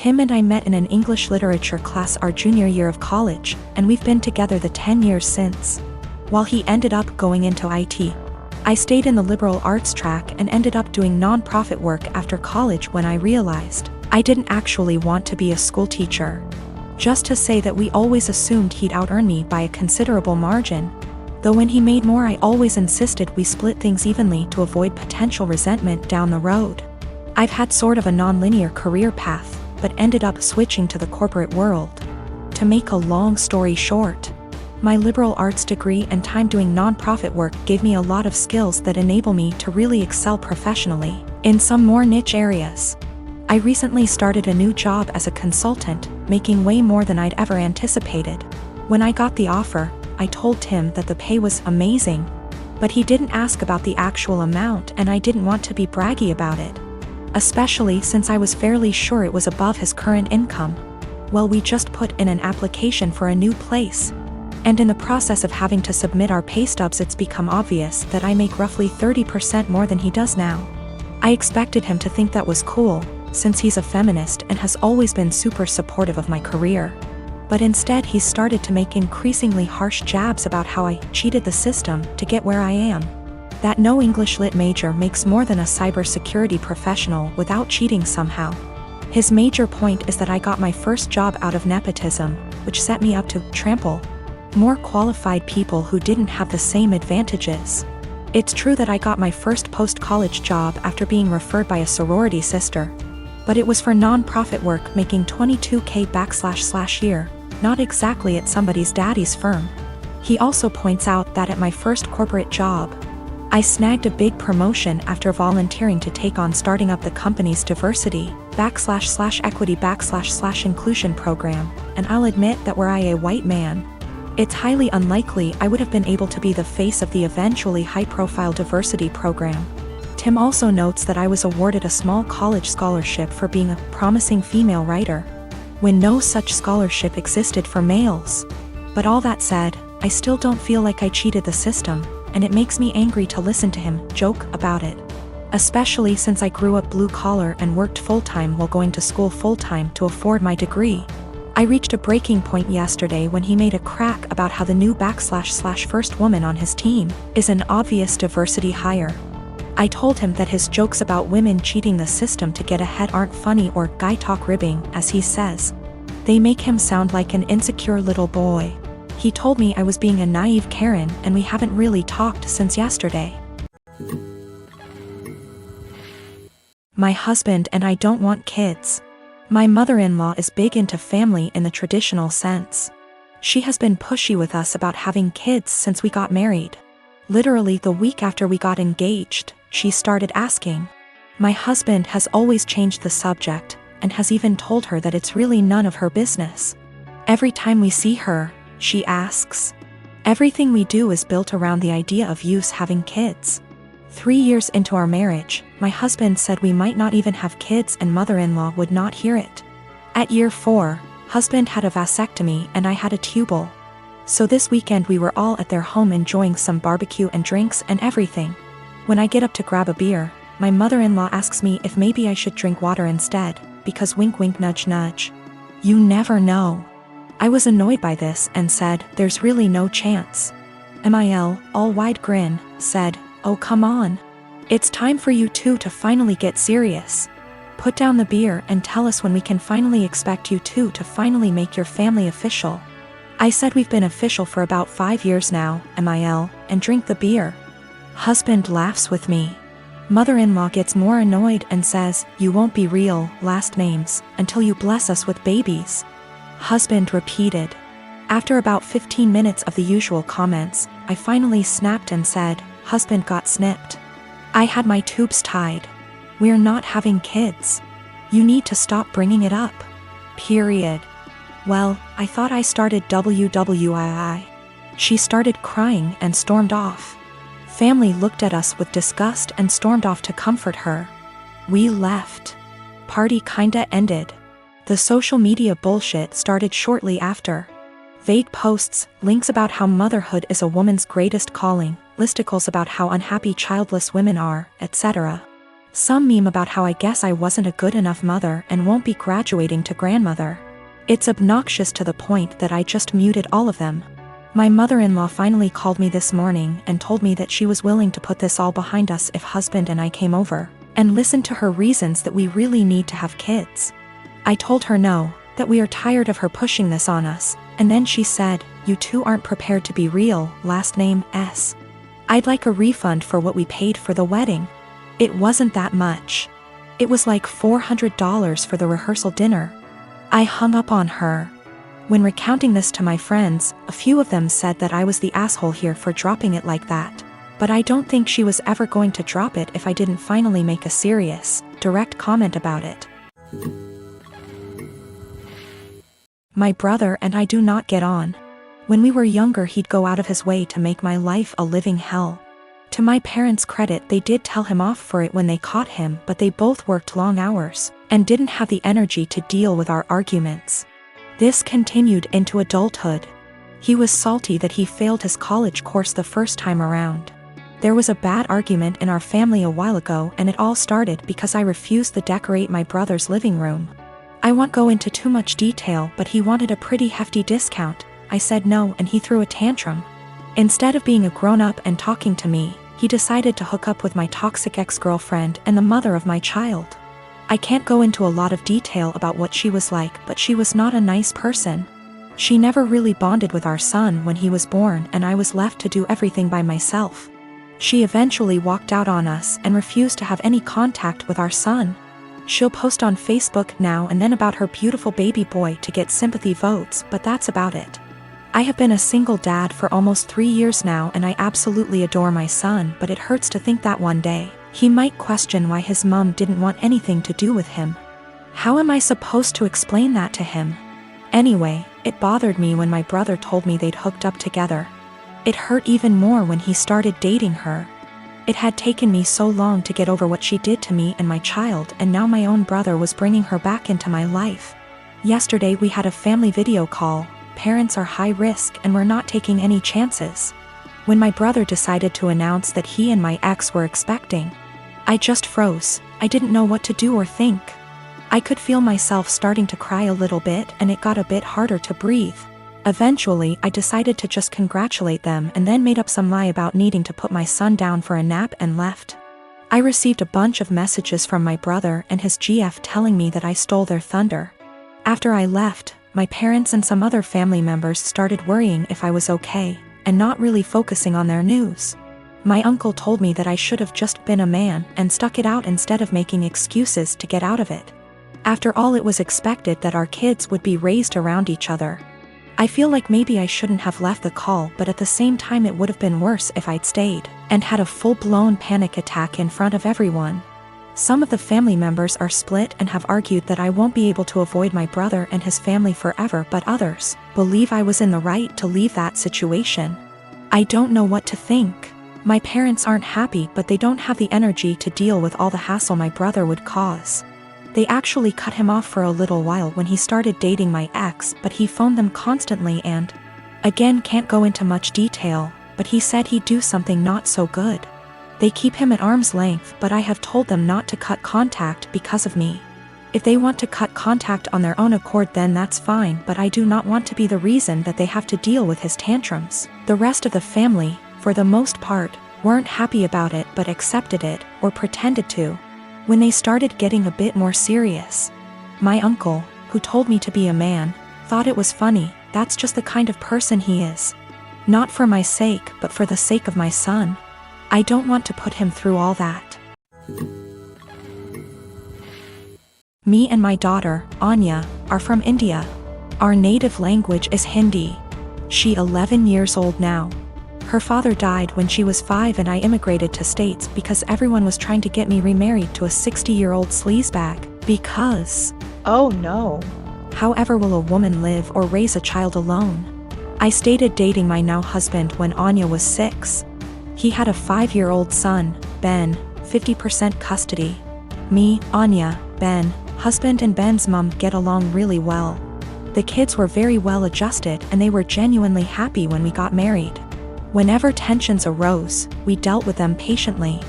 Tim and I met in an English literature class our junior year of college, and we've been together the 10 years since. While he ended up going into IT, I stayed in the liberal arts track and ended up doing non-profit work after college when I realized I didn't actually want to be a school teacher. Just to say that we always assumed he'd out-earn me by a considerable margin. Though when he made more, I always insisted we split things evenly to avoid potential resentment down the road. I've had sort of a non-linear career path, but ended up switching to the corporate world. To make a long story short, my liberal arts degree and time doing non-profit work gave me a lot of skills that enable me to really excel professionally in some more niche areas. I recently started a new job as a consultant, making way more than I'd ever anticipated. When I got the offer, I told Tim that the pay was amazing, but he didn't ask about the actual amount, and I didn't want to be braggy about it, especially since I was fairly sure it was above his current income. Well, we just put in an application for a new place, and in the process of having to submit our pay stubs, it's become obvious that I make roughly 30% more than he does now. I expected him to think that was cool, since he's a feminist and has always been super supportive of my career. But instead he started to make increasingly harsh jabs about how I cheated the system to get where I am. That no English lit major makes more than a cybersecurity professional without cheating somehow. His major point is that I got my first job out of nepotism, which set me up to trample more qualified people who didn't have the same advantages. It's true that I got my first post-college job after being referred by a sorority sister, but it was for non-profit work making $22K year, not exactly at somebody's daddy's firm. He also points out that at my first corporate job, I snagged a big promotion after volunteering to take on starting up the company's diversity //equity / inclusion program, and I'll admit that were I a white man, it's highly unlikely I would have been able to be the face of the eventually high-profile diversity program. Tim also notes that I was awarded a small college scholarship for being a promising female writer, when no such scholarship existed for males. But all that said, I still don't feel like I cheated the system, and it makes me angry to listen to him joke about it. Especially since I grew up blue-collar and worked full-time while going to school full-time to afford my degree. I reached a breaking point yesterday when he made a crack about how the new / first woman on his team is an obvious diversity hire. I told him that his jokes about women cheating the system to get ahead aren't funny or guy talk ribbing, as he says. They make him sound like an insecure little boy. He told me I was being a naive Karen, and we haven't really talked since yesterday. My husband and I don't want kids. My mother-in-law is big into family in the traditional sense. She has been pushy with us about having kids since we got married. Literally the week after we got engaged, she started asking. My husband has always changed the subject, and has even told her that it's really none of her business. Every time we see her, she asks. Everything we do is built around the idea of us having kids. 3 years into our marriage, my husband said we might not even have kids, and mother-in-law would not hear it. At year 4, husband had a vasectomy and I had a tubal. So this weekend we were all at their home enjoying some barbecue and drinks and everything. When I get up to grab a beer, my mother-in-law asks me if maybe I should drink water instead, because wink wink nudge nudge. You never know. I was annoyed by this and said, there's really no chance. MIL, all wide grin, said, oh come on. It's time for you two to finally get serious. Put down the beer and tell us when we can finally expect you two to finally make your family official. I said we've been official for about 5 years now, MIL, and drink the beer. Husband laughs with me. Mother-in-law gets more annoyed and says, you won't be real last names until you bless us with babies. Husband repeated. After about 15 minutes of the usual comments, I finally snapped and said, husband got snipped. I had my tubes tied. We're not having kids. You need to stop bringing it up. Period. Well, I thought I started WWII. She started crying and stormed off. Family looked at us with disgust and stormed off to comfort her. We left. Party kinda ended. The social media bullshit started shortly after. Vague posts, links about how motherhood is a woman's greatest calling, listicles about how unhappy childless women are, etc. Some meme about how I guess I wasn't a good enough mother and won't be graduating to grandmother. It's obnoxious to the point that I just muted all of them. My mother-in-law finally called me this morning and told me that she was willing to put this all behind us if husband and I came over, and listened to her reasons that we really need to have kids. I told her no, that we are tired of her pushing this on us, and then she said, "You two aren't prepared to be real, last name S. I'd like a refund for what we paid for the wedding." It wasn't that much. It was like $400 for the rehearsal dinner. I hung up on her. When recounting this to my friends, a few of them said that I was the asshole here for dropping it like that. But I don't think she was ever going to drop it if I didn't finally make a serious, direct comment about it. My brother and I do not get on. When we were younger, he'd go out of his way to make my life a living hell. To my parents' credit, they did tell him off for it when they caught him, but they both worked long hours and didn't have the energy to deal with our arguments. This continued into adulthood. He was salty that he failed his college course the first time around. There was a bad argument in our family a while ago, and it all started because I refused to decorate my brother's living room. I won't go into too much detail, but he wanted a pretty hefty discount. I said no, and he threw a tantrum. Instead of being a grown-up and talking to me, he decided to hook up with my toxic ex-girlfriend and the mother of my child. I can't go into a lot of detail about what she was like, but she was not a nice person. She never really bonded with our son when he was born, and I was left to do everything by myself. She eventually walked out on us and refused to have any contact with our son. She'll post on Facebook now and then about her beautiful baby boy to get sympathy votes, but that's about it. I have been a single dad for almost 3 years now, and I absolutely adore my son, but it hurts to think that one day he might question why his mom didn't want anything to do with him. How am I supposed to explain that to him? Anyway, it bothered me when my brother told me they'd hooked up together. It hurt even more when he started dating her. It had taken me so long to get over what she did to me and my child, and now my own brother was bringing her back into my life. Yesterday we had a family video call. Parents are high risk and we're not taking any chances. When my brother decided to announce that he and my ex were expecting, I just froze. I didn't know what to do or think. I could feel myself starting to cry a little bit, and it got a bit harder to breathe. Eventually, I decided to just congratulate them and then made up some lie about needing to put my son down for a nap and left. I received a bunch of messages from my brother and his GF telling me that I stole their thunder. After I left, my parents and some other family members started worrying if I was okay, and not really focusing on their news. My uncle told me that I should have just been a man and stuck it out instead of making excuses to get out of it. After all, it was expected that our kids would be raised around each other. I feel like maybe I shouldn't have left the call, but at the same time it would have been worse if I'd stayed and had a full-blown panic attack in front of everyone. Some of the family members are split and have argued that I won't be able to avoid my brother and his family forever, but others believe I was in the right to leave that situation. I don't know what to think. My parents aren't happy, but they don't have the energy to deal with all the hassle my brother would cause. They actually cut him off for a little while when he started dating my ex, but he phoned them constantly and, again, can't go into much detail, but he said he'd do something not so good. They keep him at arm's length, but I have told them not to cut contact because of me. If they want to cut contact on their own accord, then that's fine, but I do not want to be the reason that they have to deal with his tantrums. The rest of the family, for the most part, weren't happy about it but accepted it, or pretended to, when they started getting a bit more serious. My uncle, who told me to be a man, thought it was funny. That's just the kind of person he is. Not for my sake, but for the sake of my son. I don't want to put him through all that. Me and my daughter, Anya, are from India. Our native language is Hindi. She's 11 years old now. Her father died when she was 5 and I immigrated to States because everyone was trying to get me remarried to a 60-year-old sleazebag. Because, oh no, however will a woman live or raise a child alone? I started dating my now husband when Anya was 6. He had a 5-year-old son, Ben, 50% custody. Me, Anya, Ben, husband and Ben's mom get along really well. The kids were very well adjusted and they were genuinely happy when we got married. Whenever tensions arose, we dealt with them patiently.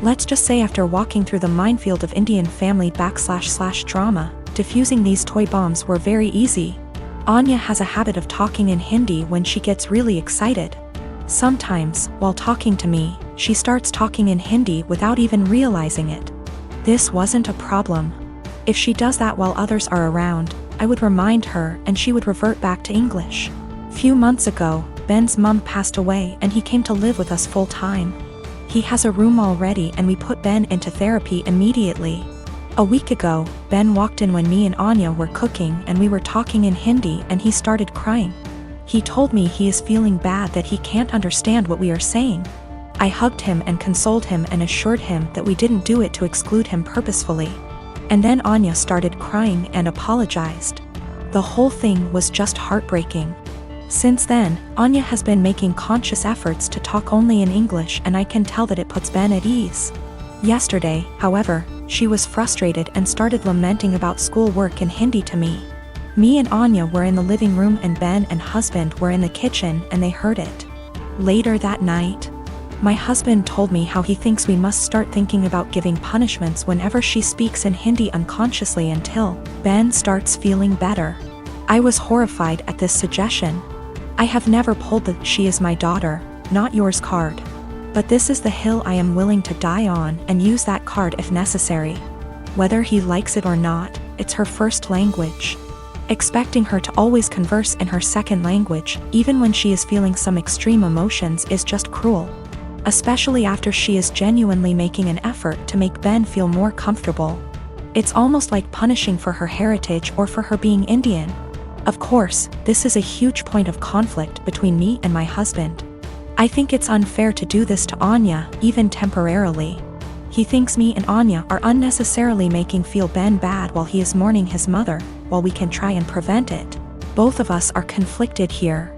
Let's just say after walking through the minefield of Indian family / drama, diffusing these toy bombs were very easy. Anya has a habit of talking in Hindi when she gets really excited. Sometimes, while talking to me, she starts talking in Hindi without even realizing it. This wasn't a problem. If she does that while others are around, I would remind her and she would revert back to English. Few months ago, Ben's mum passed away and he came to live with us full time. He has a room already and we put Ben into therapy immediately. A week ago, Ben walked in when me and Anya were cooking and we were talking in Hindi and he started crying. He told me he is feeling bad that he can't understand what we are saying. I hugged him and consoled him and assured him that we didn't do it to exclude him purposefully. And then Anya started crying and apologized. The whole thing was just heartbreaking. Since then, Anya has been making conscious efforts to talk only in English and I can tell that it puts Ben at ease. Yesterday, however, she was frustrated and started lamenting about schoolwork in Hindi to me. Me and Anya were in the living room and Ben and husband were in the kitchen and they heard it. Later that night, my husband told me how he thinks we must start thinking about giving punishments whenever she speaks in Hindi unconsciously until Ben starts feeling better. I was horrified at this suggestion. I have never pulled the "she is my daughter, not yours" card. But this is the hill I am willing to die on and use that card if necessary. Whether he likes it or not, it's her first language. Expecting her to always converse in her second language, even when she is feeling some extreme emotions, is just cruel. Especially after she is genuinely making an effort to make Ben feel more comfortable. It's almost like punishing for her heritage or for her being Indian. Of course, this is a huge point of conflict between me and my husband. I think it's unfair to do this to Anya, even temporarily. He thinks me and Anya are unnecessarily making feel Ben bad while he is mourning his mother, while we can try and prevent it. Both of us are conflicted here.